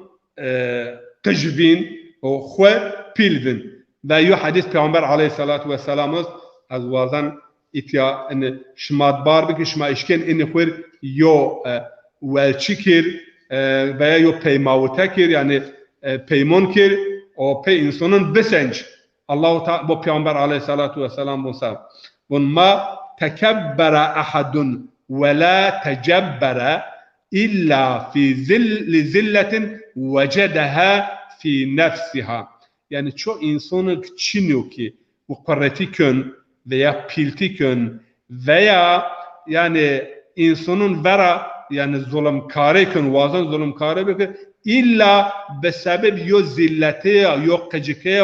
kıcvin o xwe pilvin ve yu hadis Peygamber aleyhissalatu vesselamız az vazan itya en şmat bar beki şma işken en xwer yo welçikir veya yo peymavtekir yani peymon kir o pe insanın besenç Allah-u Teala bu Peygamber aleyhissalatu vesselam bunsa bunma tekebbera ahadun ve la tecebbera illa fi zilletin vecedeha fi nefsiha yani çoğu insanı çiniyor ki bu kırretikön veya piltikön veya yani insanın vera yani zulümkâre kön vazan zulümkâre bekir illa be sebep yo zillete yo kıcıkeye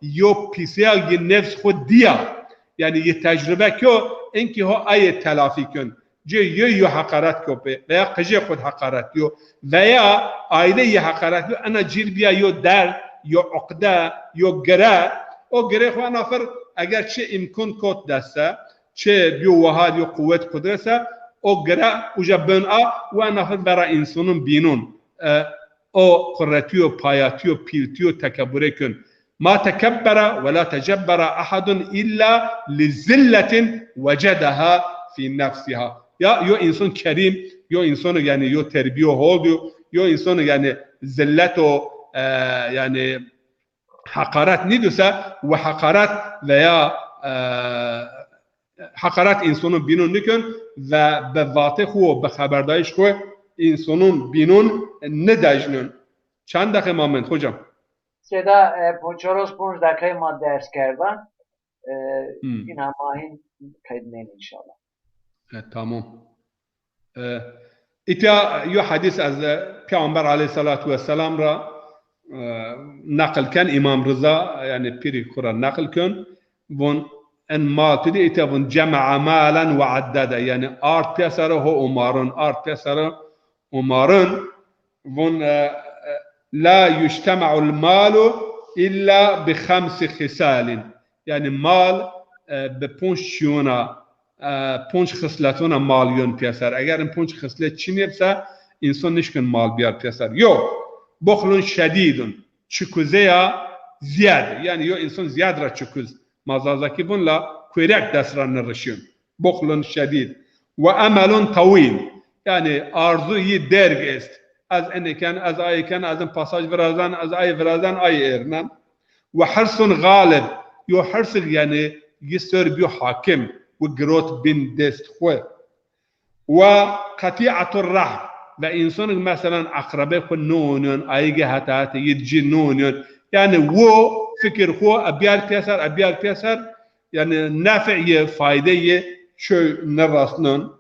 yo piseye ye nefs xud diya yani ye tecrübe kyo enki ho ay telafi kön ce yo hakaret köpe veya kıcı xud hakaret yo veya aile ye hakaret yo ana cilbiya yo der yo uqda yo gere o gere xu anafer eğer çe imkan kot dese çe biyo vahad yo kuvvet kudrese o gere uca bön'a ve anafer bera insanın binun o kırretiyo payatiyo piltiyo tekebbüre kön ma tekebbera ve la tecebbera ahadun illa li zilletin vecedeha fi nefsiha ya yo insan kerim yo insanı yani yo terbiye oluyor yo insanı yani zillet o yani hakaret nidüse ve hakaret veya hakaret insanın binun nikön و به واته خو به خبردایش خو انسانون بینون ندجنون. چند دقیقه مامن خوجم سدا پونچوروس 5 dakika ما درس کردن این هماهین کدنین انشالله. تمام. ایتا یو حدیث از پیامبر علیه الصلاة و السلام را نقل کن امام رضا یعنی پیری خورا نقل کن ون ان ما تدی ایتا ون جمع مالا و عدده یعنی آرد پیسره هو امارون آرد پیسره امارون ون لا يجتمع المال إلا بخمس خصال يعني مال بپنج شیونا پنج خصلتون مالیون پیسر اگر این پنج خصلت چی نیبسه انسان نشکن مال بیار پیسر یو بخلون شدیدون چکوزه یا زیاد یعنی یو انسان زیاد را چکوز مازازاکی بون لا کویرک دست را نرشون بخلون شدید و املون طویل یعنی آرزوی درگ است از انکن از آیکن از این پاساج ورازن از آی ورازن آی ارنن و حرصون غالب یو حرص یعنی یسر بیو حاکم و گروت بین دست خواه و قطیعت الرحم و انسان مثلا اقربه خو نونیون آیگه حتی یدجی نونیون یعنی و فکر خو ابیار پیسر یعنی نفعی فایده شو نرسنن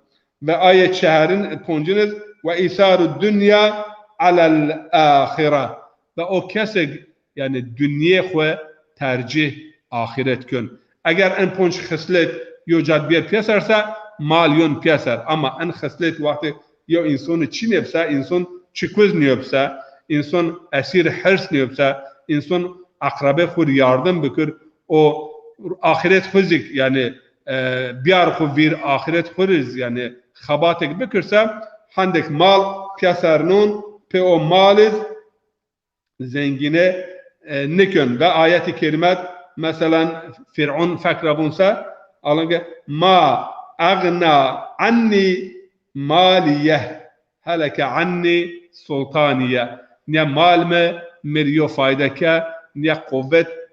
و آیه چهارین پونجنز و ایثار الدنیا على الاخره و او کسی یعنی دنیا خو ترجیح آخرت کن اگر این پنج خصلت یو جاد بیار پیسرسه مالیون پیسر اما این خصلت وقتی یا انسان چی نیبسه انسان چکوز نیبسه انسان اسیر حرس نیبسه انسان اقربه خود یاردم بکر او آخرت خوزیک یعنی بیار خو ویر آخرت خورز یعنی خباتک بکرسه هندک مال پیسرنون pe o maliz zengine nikön ve ayeti kerimet mesela Fir'un fakrabunsa alınca ma agna anni maliyeh heleke anni sultaniye ne mal me meriyo fayda ke ne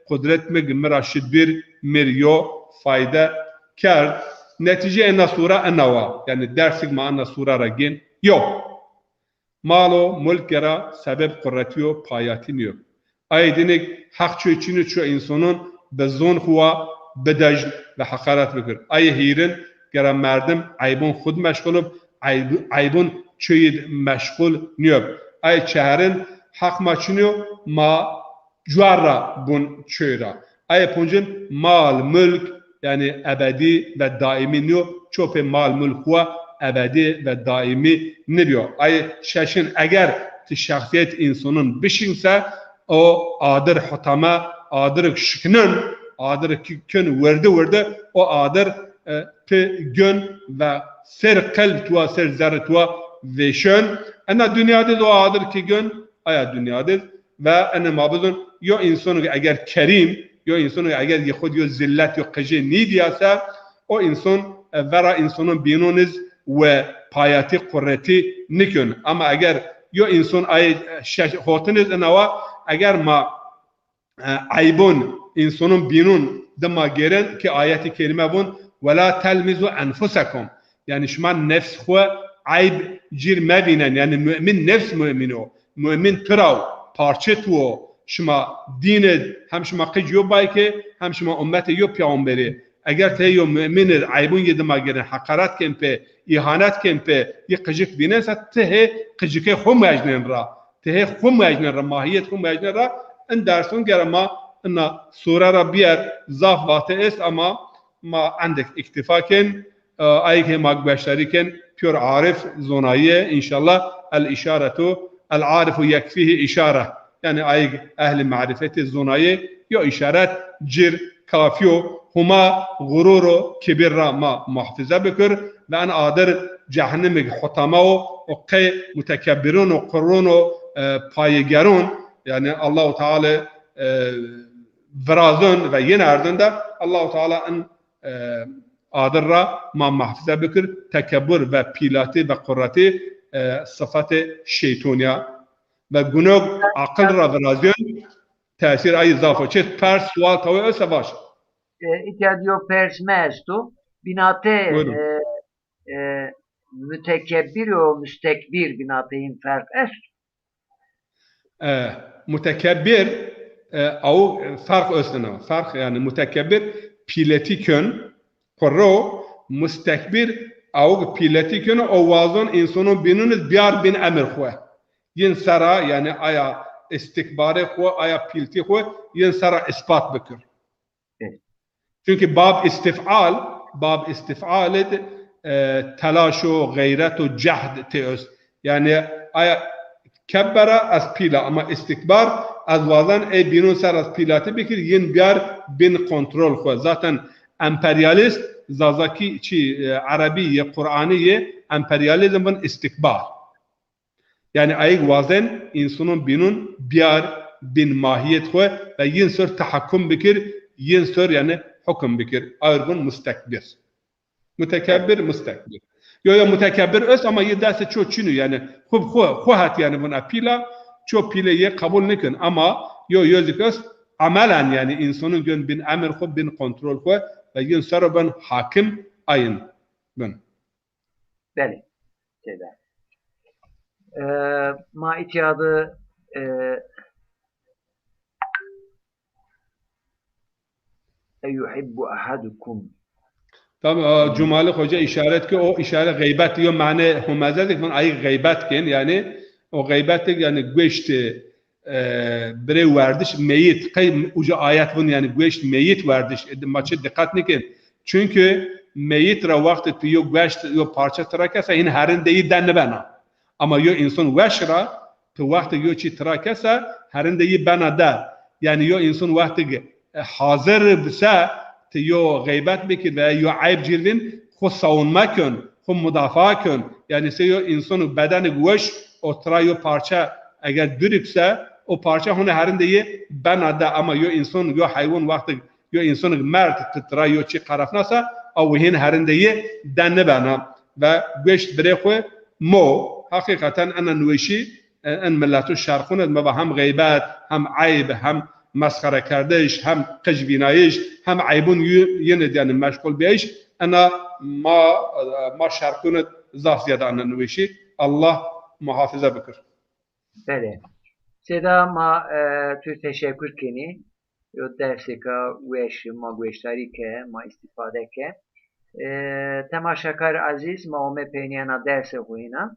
kudret me gmira şidbir meriyo fayda kar netice enna sura ennava yani dersik ma enna sura ragin yok مالو ملک را سبب قرتی و پایاتی نیو. ایدینک حق چوی چینو چو انسانون به زون خوا بدج و حقارت بکر. ای هیرن گرا مردم عیبون خود مشغول عیبون چوید مشغول نیو. ای چهرن حق ما چینو ما جوارا بون چویرا. ای پونجن مال ملک یعنی ابدی و دائمی نیو چوپ مال ملک خوا ابدی و دائمی نبیو. ای ششن اگر تی شخصیت انسانون بشینسه او آدر حتما آدر شکنن آدر کن ورده او آدر پی گن و سر قلب توا سر زر توا ویشن انا دنیا دید او آدر کی گن آیا دنیا دید و انا مابزون یا انسانو اگر کریم یا انسانو اگر یه خود یا ذلت یا قجه نیدیاسه او انسان ورا انسانون بینونز و پایاتی قرتی نکن اما اگر یا انسان خوتنیز انوا اگر ما عیبون انسانون بینون دما گیرن که آیتی کریمه بون ولا تلمزوا انفسکم یعنی شما نفس خو عیب جیر مبینن یعنی مؤمن نفس مؤمن تراو پارچه تو شما دین هم شما قجیو بای که هم شما امت یو پیامبری اگر ته یو مؤمن عیبون یه دما گیرن حقارت کن په ihanet kempe bir kıcık binense tehe kıcıke xum mecnen ra tehe xum mecnen ra mahiyet xum mecnen ra en dersun gerama inna sura rabbiyat zaf vate est ama ma عندك iktifaken ayke magbashariken pür arif zonaye inşallah el işaretu el arifu yekfihi işare yani ayk ehli marifeti zonaye yo işaret cir kafiyo huma gururu kibirra ma muhafaza bikir ve en adır cehennemik hutama o qey mutekebbirun o qurrun o payegerun yani Allahu Teala vrazun ve yine ardında Allahu Teala en adırra ma muhafaza bikir tekebbür ve pilati ve qurrati sıfatı şeytaniya ve günah akıl ra vrazun tesir ay zafa çet pers sual tavu öse baş ihtiyacı pers mestu binate mütekebbir o müstekbir binatayım fark est. Mütekebbir او فرق östüne. Fark yani mütekebbir piletikön korro müstekbir او piletikön o vazon insonu binuniz biyar bin emir xwe. Yin sara yani aya istikbare xwe aya pilti xwe yin sara ispat bikir. Evet. Çünkü bab istifal telaş o gayret o cehd teöz. Yani aya kebbera az pila ama istikbar az vazan binun sar az pilati bikir yin biyar bin kontrol xwe. Zaten emperyalist zazaki çi Arabiye Kur'aniye emperyalizmin istikbar. Yani ayık vazen insanın binun biyar bin mahiyet xwe ve yin sör tahakküm bikir yin sör yani hüküm bikir. Ayrgun müstekbir. Mütekebbir müstekbir. Yo mütekebbir öz ama yedası çok çünü yani xuhat yani buna pila çok pileye kabul nikin ama yo yazık öz amelen yani insanın gün bin emir xwe bin kontrol xwe ve yin sör ben hakim ayın ben. Bəli. Şeydə. Ma itiyadı yuhibbu ahadukum. Tabi Cumali Hoca işaret ki o işaret gıybet diyor mane humazedik ben ayı gıybet ken yani o gıybet yani güçte bire verdiş meyit kay uca ayet bun yani güç meyit verdiş maçı dikkat nikin çünkü meyit ra vakti piyo güç yo parça trakasa in herin deyi denle bana ama yo insan güçra tu vakti yo çi trakasa herin deyi bana da yani yo insan vakti hazır bise yo gıybet bikir ve yo ayıp cilvin xo savunma kön xo müdafaa kön yani se yo insanı bedeni güç o tra yo parça eğer dürükse o parça hone herin deyi bana da ama yo insan yo hayvan vakti yo insan mert tıtra yo çi qarafnasa او هین هرندهی دنه بنا و گوشت برخو مو حقیقتا انا نوشی ان ملت الشرقون ما هم غیبت هم عیب هم مسخره کردهش هم قجبینایش هم عیبون یند yani مشغول بیش انا ما شرقون زاف زیاده انا نوشی الله محافظه بکر. Bəli. Seda ma tu teşekkür keni. Yo dersi ka weş ma weştari ke ma istifade ke. Temaşakar aziz ma ome peyniyana derse huyina.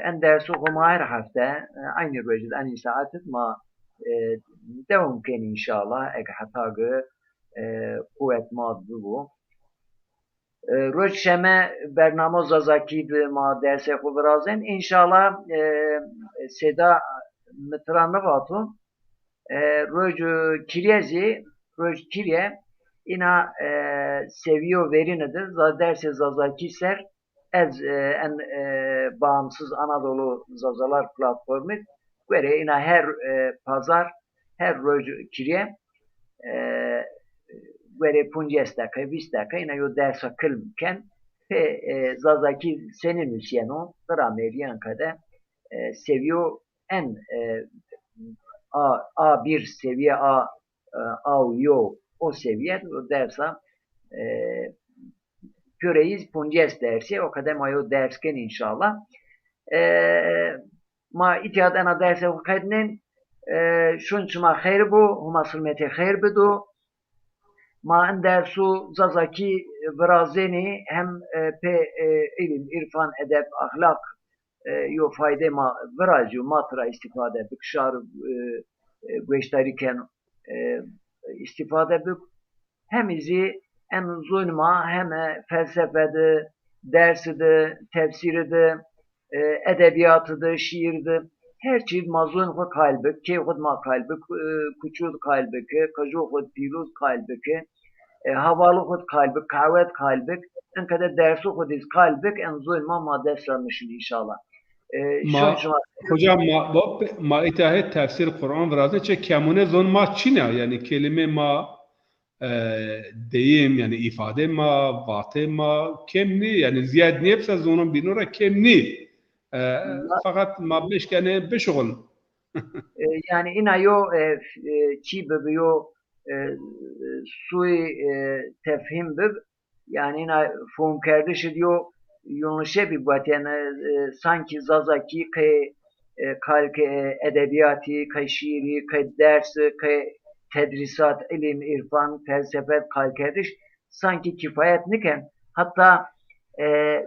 En dersi huma her hafta aynı rojid aynı saatit ma devam keni inşallah ek hatagı kuvvet ma bu. Roj şeme bernamo zazakid ma derse huvrazen inşallah seda mitranı vatu roj kiryezi roj kirye ina seviyor verinedir. Derse zazaki ser en bağımsız Anadolu Zazalar platformu göre ina her pazar her roj kirye göre 50 dakika 20 dakika ina yo dersa kılmken ve zazaki senin müsyeno drameriyan kadar seviyor en A1 seviye A yo o seviye o dersa göreyiz 50 dersi o kadar mayo dersken inşallah ma itiyad ana derse kadnen şunçuma hayır bu humasıl mete hayır bedu ma en dersu zazaki vrazeni hem pe ilim irfan edep ahlak yo fayda ma vrazio matra istifade bikşar güçtariken istifade bik hem izi en zulma hem felsefede derside tefsiride edebiyatıda şiirde her çiz mazlum xo kalbik ki xud ma kalbik küçük kalbik kaju xud piluz kalbik havalı xud kalbik kahvet kalbik en kadar dersi xud iz kalbik en zulma ma derslanmışın inşallah. Hocam ma itahet tefsir Kur'an vrazı çe kemune zon ma çina yani kelime ma deyim yani ifade ma vate ma kemni yani ziyad nefse zonun binura kemni fakat ma beşkene beşğul yani ina yo çi bebiyo sui tefhim bib yani ina fon kardeş diyor yunuşe bir baten sanki zazaki ki kalk edebiyatı, ki şiiri, ki dersi, ki tedrisat, ilim, irfan, felsefe kalk ediş sanki kifayet niken hatta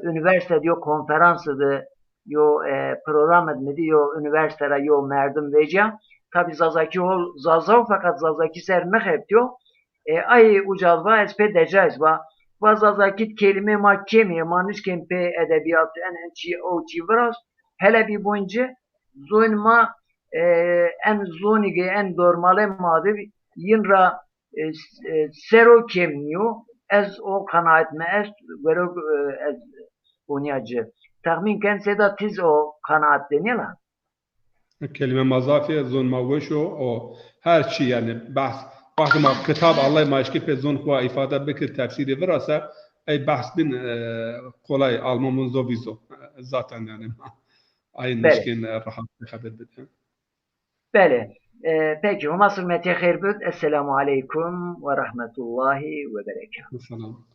üniversitede yo konferansı yo program etmedi yo üniversitede yo merdim vecem tabi zazaki ol zazav fakat zazaki ser mehep diyor ay ucalva espe decaiz va zazaki kelime ma kemiye maniş kempe edebiyat en çi o çi biraz hele bir boyunca zoin ma en zonige en normale mavi yinra sero kemiyor ez o kanaatme ez vero ez bunyacı tahmin kense de tiz o kanaat deniyorlar. kelime mazafiyê zon ma weş o her çi yani bahs vakti ma kitap Allah maşki pe zon xwe ifade bikir tefsiri virasa ey bahs bin kolay almamın zovizo zaten yani ayın Bele. nişkin rahat haber bidin. Bele. Peki, Humasıl Mete Hayrbüt. Esselamu Aleyküm ve Rahmetullahi ve Berekatuhu. Selam.